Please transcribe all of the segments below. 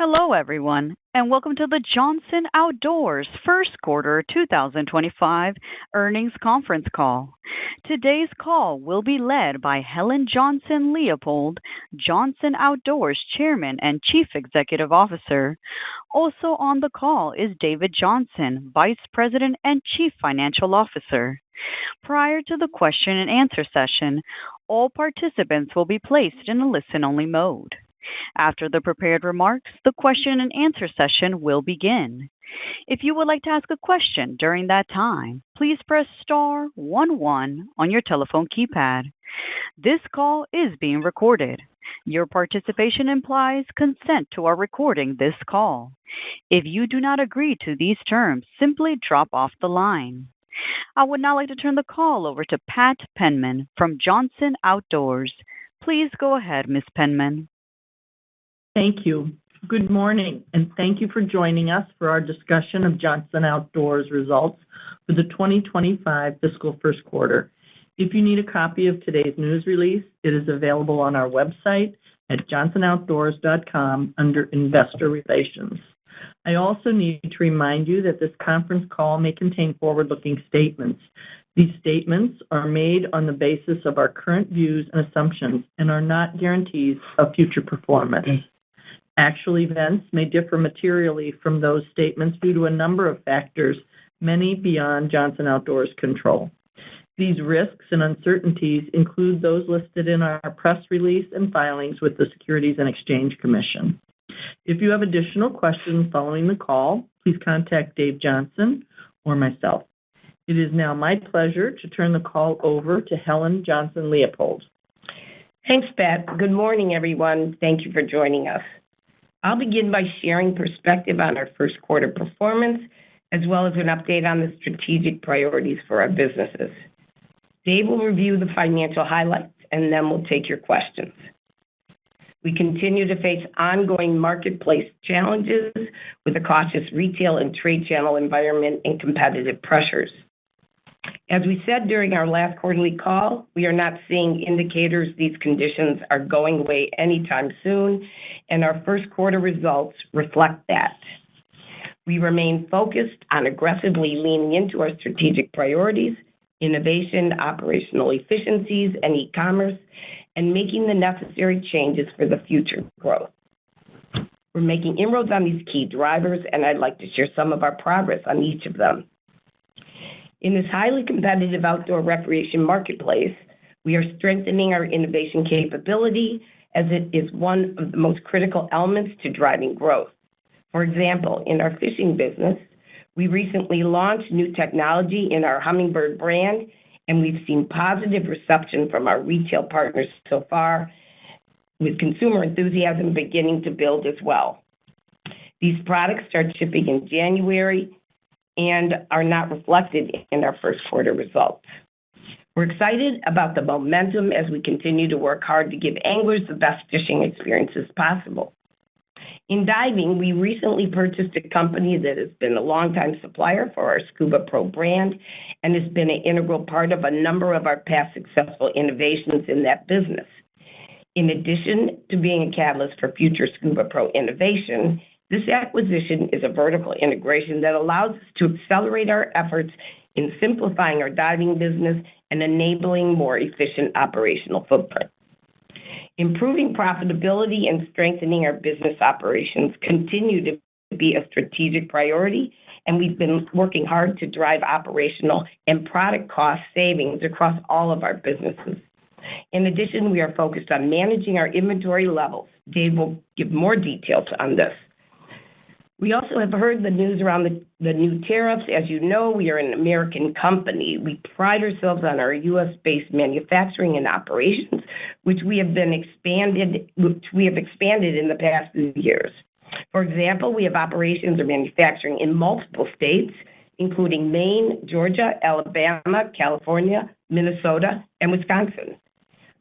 Hello, everyone, and welcome to the Johnson Outdoors First Quarter 2025 Earnings Conference Call. Today's call will be led by Helen Johnson-Leipold, Johnson Outdoors Chairman and Chief Executive Officer. Also on the call is David Johnson, Vice President and Chief Financial Officer. Prior to the question and answer session, all participants will be placed in a listen-only mode. After the prepared remarks, the question and answer session will begin. If you would like to ask a question during that time, please press star 11 on your telephone keypad. This call is being recorded. Your participation implies consent to our recording this call. If you do not agree to these terms, simply drop off the line. I would now like to turn the call over to Pat Penman from Johnson Outdoors. Please go ahead, Ms. Penman. Thank you. Good morning, and thank you for joining us for our discussion of Johnson Outdoors results for the 2025 fiscal first quarter. If you need a copy of today's news release, it is available on our website at JohnsonOutdoors.com under Investor Relations. I also need to remind you that this conference call may contain forward-looking statements. These statements are made on the basis of our current views and assumptions and are not guarantees of future performance. Actual events may differ materially from those statements due to a number of factors, many beyond Johnson Outdoors' control. These risks and uncertainties include those listed in our press release and filings with the Securities and Exchange Commission. If you have additional questions following the call, please contact Dave Johnson or myself. It is now my pleasure to turn the call over to Helen Johnson-Leipold. Thanks, Pat. Good morning, everyone. Thank you for joining us. I'll begin by sharing perspective on our first quarter performance, as well as an update on the strategic priorities for our businesses. Dave will review the financial highlights, and then we'll take your questions. We continue to face ongoing marketplace challenges with a cautious retail and trade channel environment and competitive pressures. As we said during our last quarterly call, we are not seeing indicators these conditions are going away anytime soon, and our first quarter results reflect that. We remain focused on aggressively leaning into our strategic priorities, innovation, operational efficiencies, and e-commerce, and making the necessary changes for the future growth. We're making inroads on these key drivers, and I'd like to share some of our progress on each of them. In this highly competitive outdoor recreation marketplace, we are strengthening our innovation capability as it is one of the most critical elements to driving growth. For example, in our fishing business, we recently launched new technology in our Humminbird brand, and we've seen positive reception from our retail partners so far, with consumer enthusiasm beginning to build as well. These products start shipping in January and are not reflected in our first quarter results. We're excited about the momentum as we continue to work hard to give anglers the best fishing experiences possible. In diving, we recently purchased a company that has been a longtime supplier for our Scuba Pro brand and has been an integral part of a number of our past successful innovations in that business. In addition to being a catalyst for future Scuba Pro innovation, this acquisition is a vertical integration that allows us to accelerate our efforts in simplifying our diving business and enabling more efficient operational footprint. Improving profitability and strengthening our business operations continue to be a strategic priority, and we've been working hard to drive operational and product cost savings across all of our businesses. In addition, we are focused on managing our inventory levels. Dave will give more details on this. We also have heard the news around the new tariffs. As you know, we are an American company. We pride ourselves on our U.S.-based manufacturing and operations, which we have expanded in the past few years. For example, we have operations or manufacturing in multiple states, including Maine, Georgia, Alabama, California, Minnesota, and Wisconsin.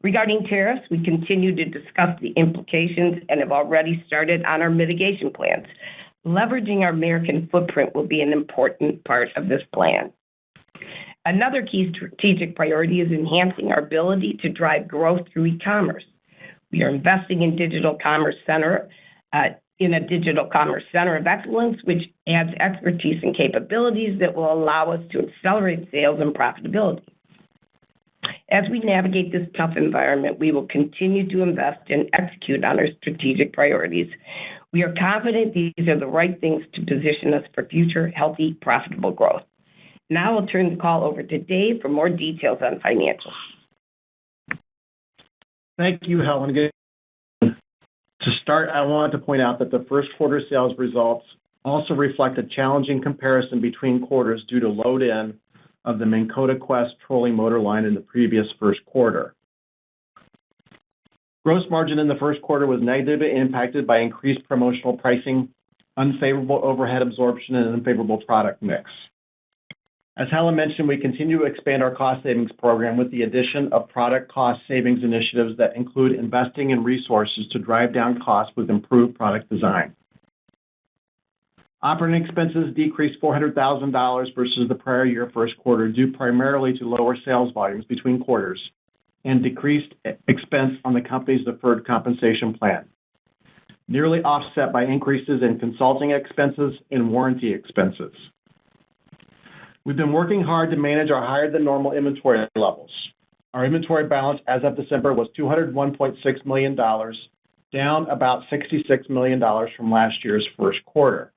Regarding tariffs, we continue to discuss the implications and have already started on our mitigation plans. Leveraging our American footprint will be an important part of this plan. Another key strategic priority is enhancing our ability to drive growth through e-commerce. We are investing in digital commerce center in a digital commerce center of excellence, which adds expertise and capabilities that will allow us to accelerate sales and profitability. As we navigate this tough environment, we will continue to invest and execute on our strategic priorities. We are confident these are the right things to position us for future healthy, profitable growth. Now I'll turn the call over to Dave for more details on financials. Thank you, Helen. To start, I wanted to point out that the first quarter sales results also reflect a challenging comparison between quarters due to load-in of the Minn Kota Quest trolling motor line in the previous first quarter. Gross margin in the first quarter was negatively impacted by increased promotional pricing, unfavorable overhead absorption, and unfavorable product mix. As Helen mentioned, we continue to expand our cost savings program with the addition of product cost savings initiatives that include investing in resources to drive down costs with improved product design. Operating expenses decreased $400,000 versus the prior year first quarter, due primarily to lower sales volumes between quarters and decreased expense on the company's deferred compensation plan, nearly offset by increases in consulting expenses and warranty expenses. We've been working hard to manage our higher-than-normal inventory levels. Our inventory balance as of December was $201.6 million, down about $66 million from last year's first quarter.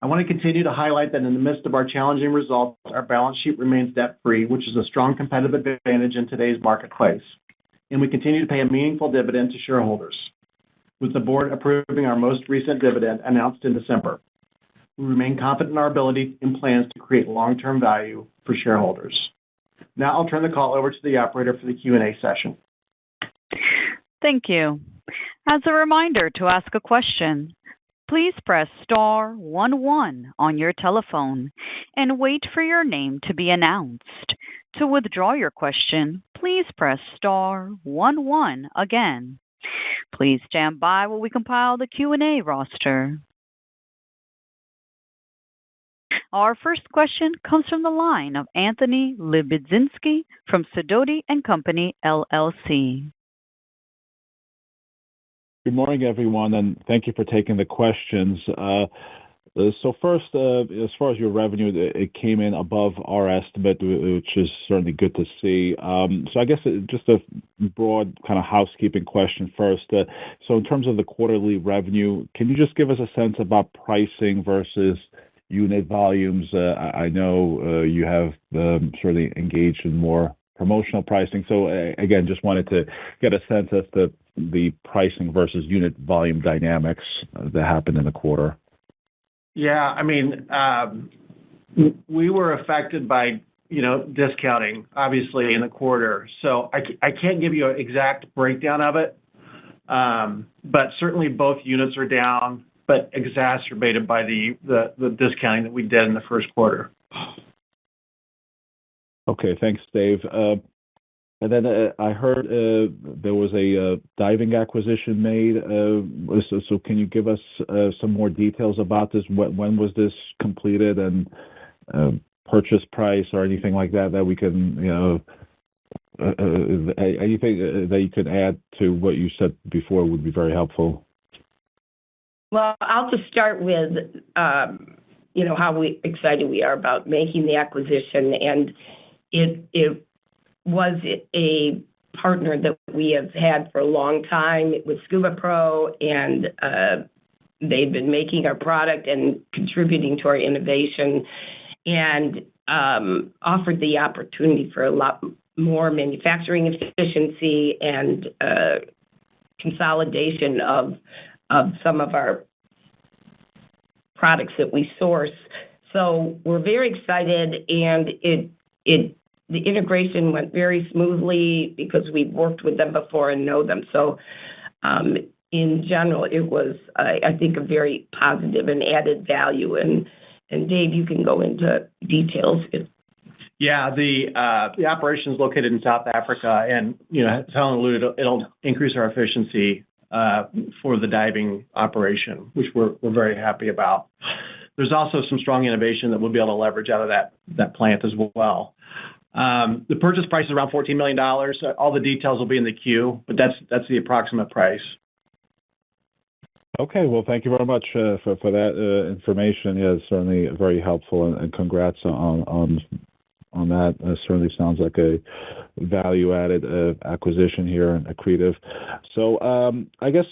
I want to continue to highlight that in the midst of our challenging results, our balance sheet remains debt-free, which is a strong competitive advantage in today's marketplace, and we continue to pay a meaningful dividend to shareholders, with the board approving our most recent dividend announced in December. We remain confident in our ability and plans to create long-term value for shareholders. Now I'll turn the call over to the operator for the Q&A session. Thank you. As a reminder to ask a question, please press star 11 on your telephone and wait for your name to be announced. To withdraw your question, please press star 11 again. Please stand by while we compile the Q&A roster. Our first question comes from the line of Anthony Lebiedzinski from Sidoti & Company, LLC. Good morning, everyone, and thank you for taking the questions. So first, as far as your revenue, it came in above our estimate, which is certainly good to see. So I guess just a broad kind of housekeeping question first. So in terms of the quarterly revenue, can you just give us a sense about pricing versus unit volumes? I know you have certainly engaged in more promotional pricing. So again, just wanted to get a sense as to the pricing versus unit volume dynamics that happened in the quarter. Yeah, I mean, we were affected by, discounting, obviously, in the quarter. So I can't give you an exact breakdown of it, but certainly both units are down, but exacerbated by the discounting that we did in the first quarter. Okay, thanks, Dave. And then I heard there was a diving acquisition made. So can you give us some more details about this? When was this completed, and purchase price or anything like that we can, anything that you could add to what you said before would be very helpful. Well, I'll just start with, how excited we are about making the acquisition, and it was a partner that we have had for a long time with Scuba Pro, and they've been making our product and contributing to our innovation, and offered the opportunity for a lot more manufacturing efficiency and consolidation of some of our products that we source. So we're very excited, and the integration went very smoothly because we've worked with them before and know them. So in general, it was, I think, a very positive and added value. And Dave, you can go into details. Yeah, the operation is located in South Africa, and as Helen alluded, it'll increase our efficiency for the diving operation, which we're very happy about. There's also some strong innovation that we'll be able to leverage out of that plant as well. The purchase price is around $14 million. All the details will be in the queue, but that's the approximate price. Okay. Well, thank you very much for that information. Yeah, it's certainly very helpful, and congrats on that. Certainly sounds like a value-added acquisition here and accretive. So I guess,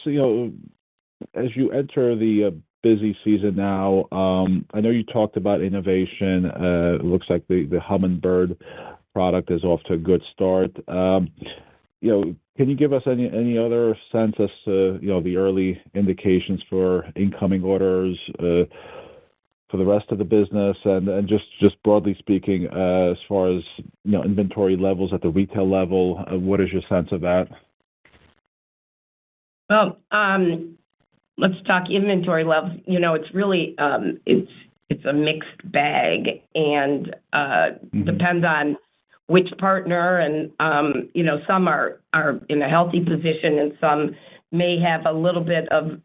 as you enter the busy season now, I know you talked about innovation. It looks like the Hummingbird product is off to a good start. Can you give us any other sense as to, the early indications for incoming orders for the rest of the business? And just broadly speaking, as far as, inventory levels at the retail level, what is your sense of that? Well, let's talk inventory levels. It's really it's a mixed bag, and depends on which partner, and some are in a healthy position, and some may have a little bit of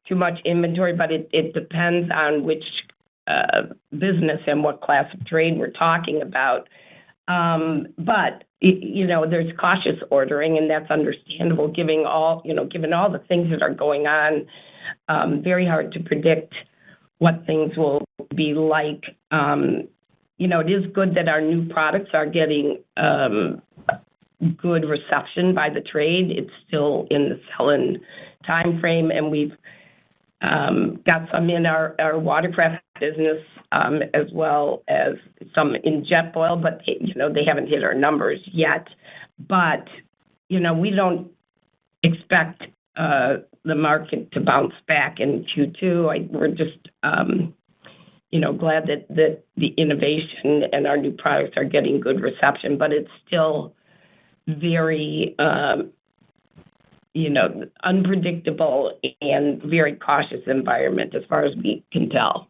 too much inventory, but it depends on which business and what class of trade we're talking about. But there's cautious ordering, and that's understandable, given all the things that are going on. Very hard to predict what things will be like. It is good that our new products are getting good reception by the trade. It's still in the sell-in timeframe, and we've got some in our watercraft business, as well as some in Jetboil, but they haven't hit our numbers yet. But we don't expect the market to bounce back in Q2. We're just glad that the innovation and our new products are getting good reception, but it's still very unpredictable and very cautious environment as far as we can tell.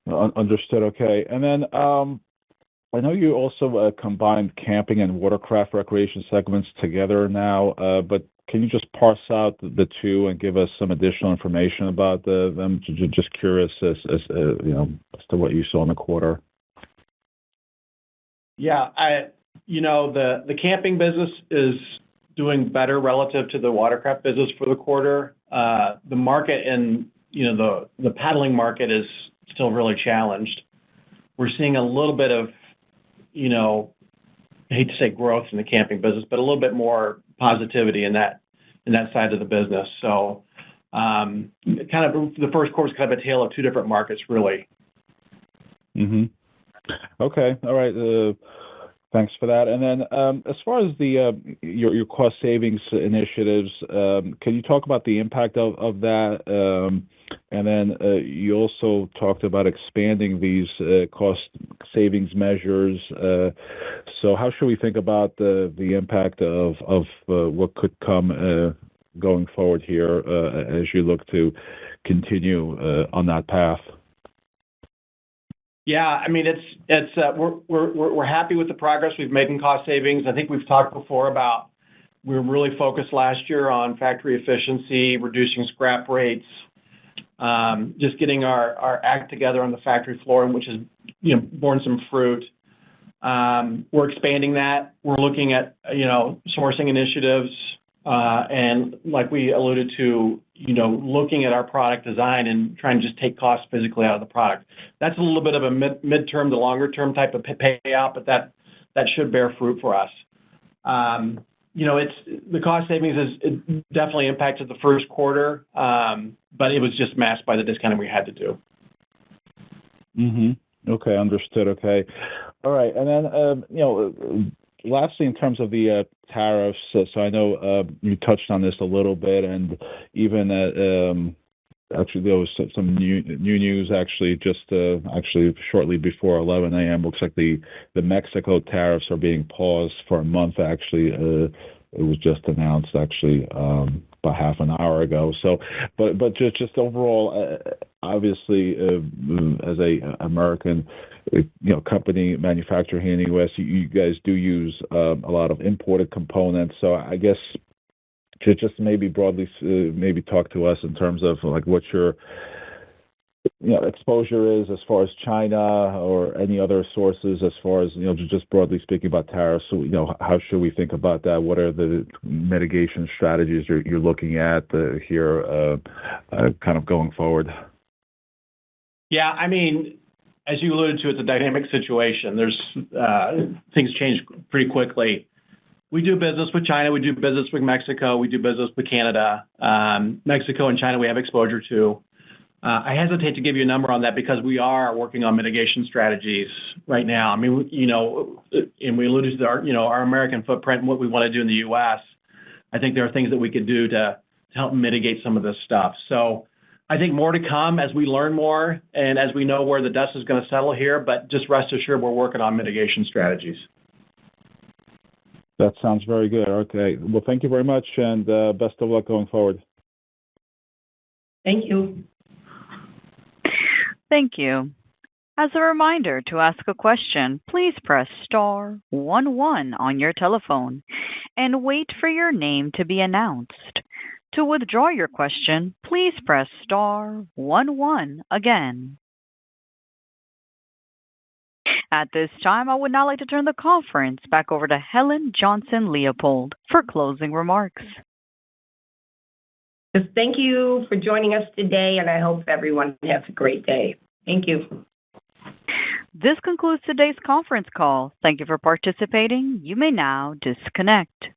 Understood. Okay. And then I know you also combined camping and watercraft recreation segments together now, but can you just parse out the two and give us some additional information about them? Just curious as to what you saw in the quarter. Yeah, the camping business is doing better relative to the watercraft business for the quarter. The market and the paddling market is still really challenged. We're seeing a little bit of I hate to say growth in the camping business, but a little bit more positivity in that side of the business. So kind of the first quarter is kind of a tale of two different markets, really. Okay. All right. Thanks for that. And then as far as your cost savings initiatives, can you talk about the impact of that? And then you also talked about expanding these cost savings measures. So how should we think about the impact of what could come going forward here as you look to continue on that path? Yeah, I mean, we're happy with the progress we've made in cost savings. I think we've talked before about we were really focused last year on factory efficiency, reducing scrap rates, just getting our act together on the factory floor, which has borne some fruit. We're expanding that. We're looking at sourcing initiatives, and like we alluded to, looking at our product design and trying to just take costs physically out of the product. That's a little bit of a midterm to longer term type of payout, but that should bear fruit for us. The cost savings has definitely impacted the first quarter, but it was just masked by the discounting we had to do. Okay, understood. Okay. All right. And then, lastly, in terms of the tariffs, so I know you touched on this a little bit, and even actually there was some new news actually shortly before 11 a.m. Looks like the Mexico tariffs are being paused for a month. Actually, it was just announced actually about half an hour ago. So, but just overall, obviously, as a American company manufacturer here in the U.S., you guys do use a lot of imported components. So I guess to just maybe broadly maybe talk to us in terms of like what your exposure is as far as China or any other sources as far as, just broadly speaking about tariffs. So, how should we think about that? What are the mitigation strategies you're looking at here kind of going forward? Yeah, I mean, as you alluded to, it's a dynamic situation. There's things change pretty quickly. We do business with China. We do business with Mexico. We do business with Canada. Mexico and China we have exposure to. I hesitate to give you a number on that because we are working on mitigation strategies right now. I mean, and we alluded to our American footprint and what we want to do in the U.S. I think there are things that we could do to help mitigate some of this stuff. So I think more to come as we learn more and as we know where the dust is going to settle here. But just rest assured, we're working on mitigation strategies. That sounds very good. Okay. Well, thank you very much, and best of luck going forward. Thank you. Thank you. As a reminder, to ask a question, please press star 11 on your telephone and wait for your name to be announced. To withdraw your question, please press star 11 again. At this time, I would now like to turn the conference back over to Helen Johnson-Leipold for closing remarks. Just thank you for joining us today, and I hope everyone has a great day. Thank you. This concludes today's conference call. Thank you for participating. You may now disconnect.